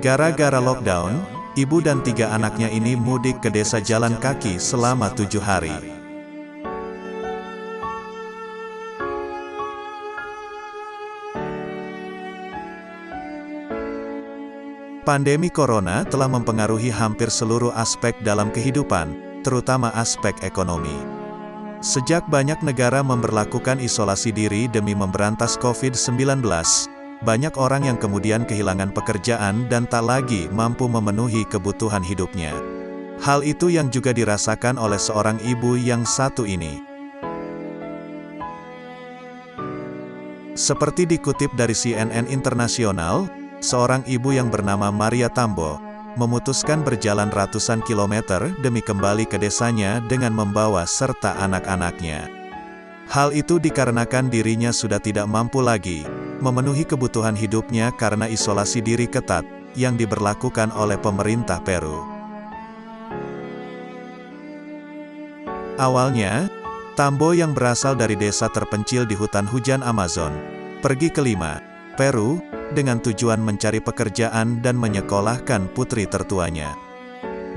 Gara-gara lockdown, ibu dan 3 anaknya ini mudik ke desa jalan kaki selama 7 hari. Pandemi corona telah mempengaruhi hampir seluruh aspek dalam kehidupan, terutama aspek ekonomi. Sejak banyak negara memberlakukan isolasi diri demi memberantas COVID-19, banyak orang yang kemudian kehilangan pekerjaan dan tak lagi mampu memenuhi kebutuhan hidupnya. Hal itu yang juga dirasakan oleh seorang ibu yang satu ini. Seperti dikutip dari CNN Internasional, seorang ibu yang bernama Maria Tambo memutuskan berjalan ratusan kilometer demi kembali ke desanya dengan membawa serta anak-anaknya. Hal itu dikarenakan dirinya sudah tidak mampu lagi memenuhi kebutuhan hidupnya karena isolasi diri ketat yang diberlakukan oleh pemerintah Peru. Awalnya, Tambo yang berasal dari desa terpencil di hutan hujan Amazon, pergi ke Lima, Peru, dengan tujuan mencari pekerjaan dan menyekolahkan putri tertuanya.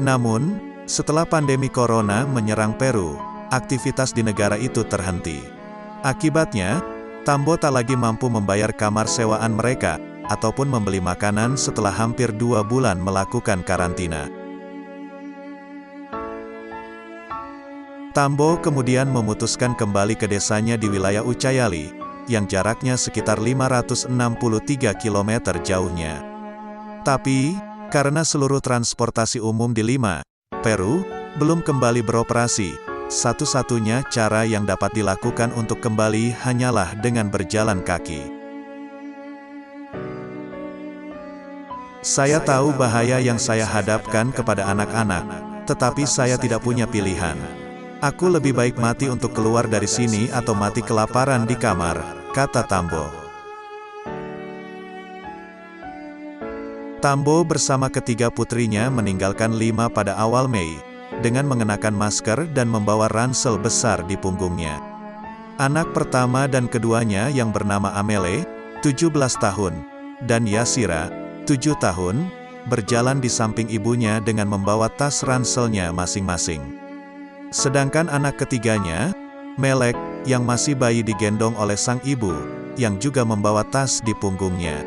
Namun, setelah pandemi corona menyerang Peru, aktivitas di negara itu terhenti. Akibatnya, Tambo tak lagi mampu membayar kamar sewaan mereka, ataupun membeli makanan setelah hampir 2 bulan melakukan karantina. Tambo kemudian memutuskan kembali ke desanya di wilayah Ucayali, yang jaraknya sekitar 563 km jauhnya. Tapi, karena seluruh transportasi umum di Lima, Peru, belum kembali beroperasi, satu-satunya cara yang dapat dilakukan untuk kembali hanyalah dengan berjalan kaki. Saya tahu bahaya yang saya hadapkan kepada anak-anak, tetapi saya tidak punya pilihan. Aku lebih baik mati untuk keluar dari sini atau mati kelaparan di kamar, kata Tambo. Tambo bersama ketiga putrinya meninggalkan Lima pada awal Mei, dengan mengenakan masker dan membawa ransel besar di punggungnya. Anak pertama dan keduanya yang bernama Amele, 17 tahun, dan Yasira, 7 tahun, berjalan di samping ibunya dengan membawa tas ranselnya masing-masing. Sedangkan anak ketiganya, Melek, yang masih bayi digendong oleh sang ibu, yang juga membawa tas di punggungnya.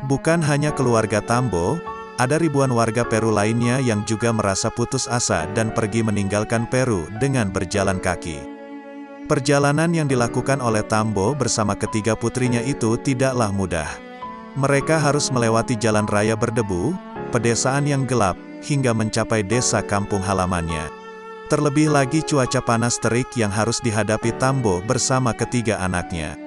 Bukan hanya keluarga Tambo, ada ribuan warga Peru lainnya yang juga merasa putus asa dan pergi meninggalkan Peru dengan berjalan kaki. Perjalanan yang dilakukan oleh Tambo bersama ketiga putrinya itu tidaklah mudah. Mereka harus melewati jalan raya berdebu, pedesaan yang gelap, hingga mencapai desa kampung halamannya. Terlebih lagi cuaca panas terik yang harus dihadapi Tambo bersama ketiga anaknya.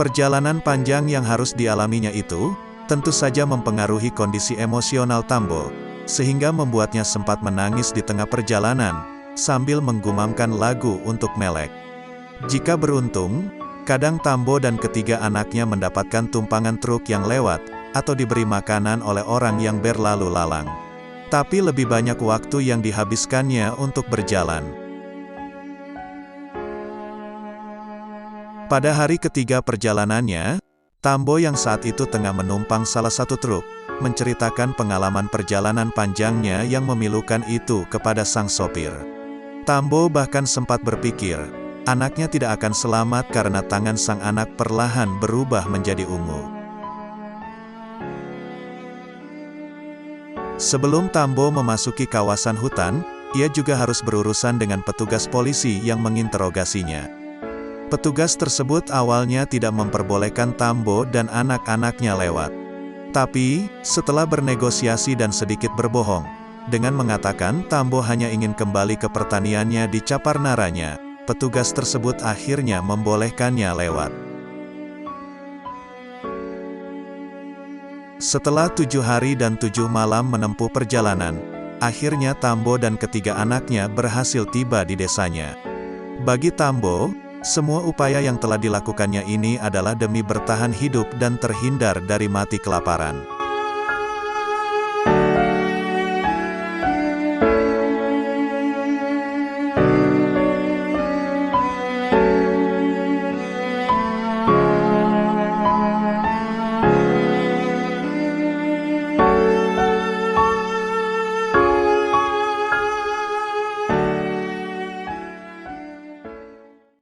Perjalanan panjang yang harus dialaminya itu, tentu saja mempengaruhi kondisi emosional Tambo, sehingga membuatnya sempat menangis di tengah perjalanan, sambil menggumamkan lagu untuk Melek. Jika beruntung, kadang Tambo dan ketiga anaknya mendapatkan tumpangan truk yang lewat, atau diberi makanan oleh orang yang berlalu lalang. Tapi lebih banyak waktu yang dihabiskannya untuk berjalan. Pada hari ketiga perjalanannya, Tambo yang saat itu tengah menumpang salah satu truk, menceritakan pengalaman perjalanan panjangnya yang memilukan itu kepada sang sopir. Tambo bahkan sempat berpikir, anaknya tidak akan selamat karena tangan sang anak perlahan berubah menjadi ungu. Sebelum Tambo memasuki kawasan hutan, ia juga harus berurusan dengan petugas polisi yang menginterogasinya. Petugas tersebut awalnya tidak memperbolehkan Tambo dan anak-anaknya lewat. Tapi, setelah bernegosiasi dan sedikit berbohong, dengan mengatakan Tambo hanya ingin kembali ke pertaniannya di Caparnaranya, petugas tersebut akhirnya membolehkannya lewat. Setelah 7 hari dan 7 malam menempuh perjalanan, akhirnya Tambo dan ketiga anaknya berhasil tiba di desanya. Bagi Tambo, semua upaya yang telah dilakukannya ini adalah demi bertahan hidup dan terhindar dari mati kelaparan.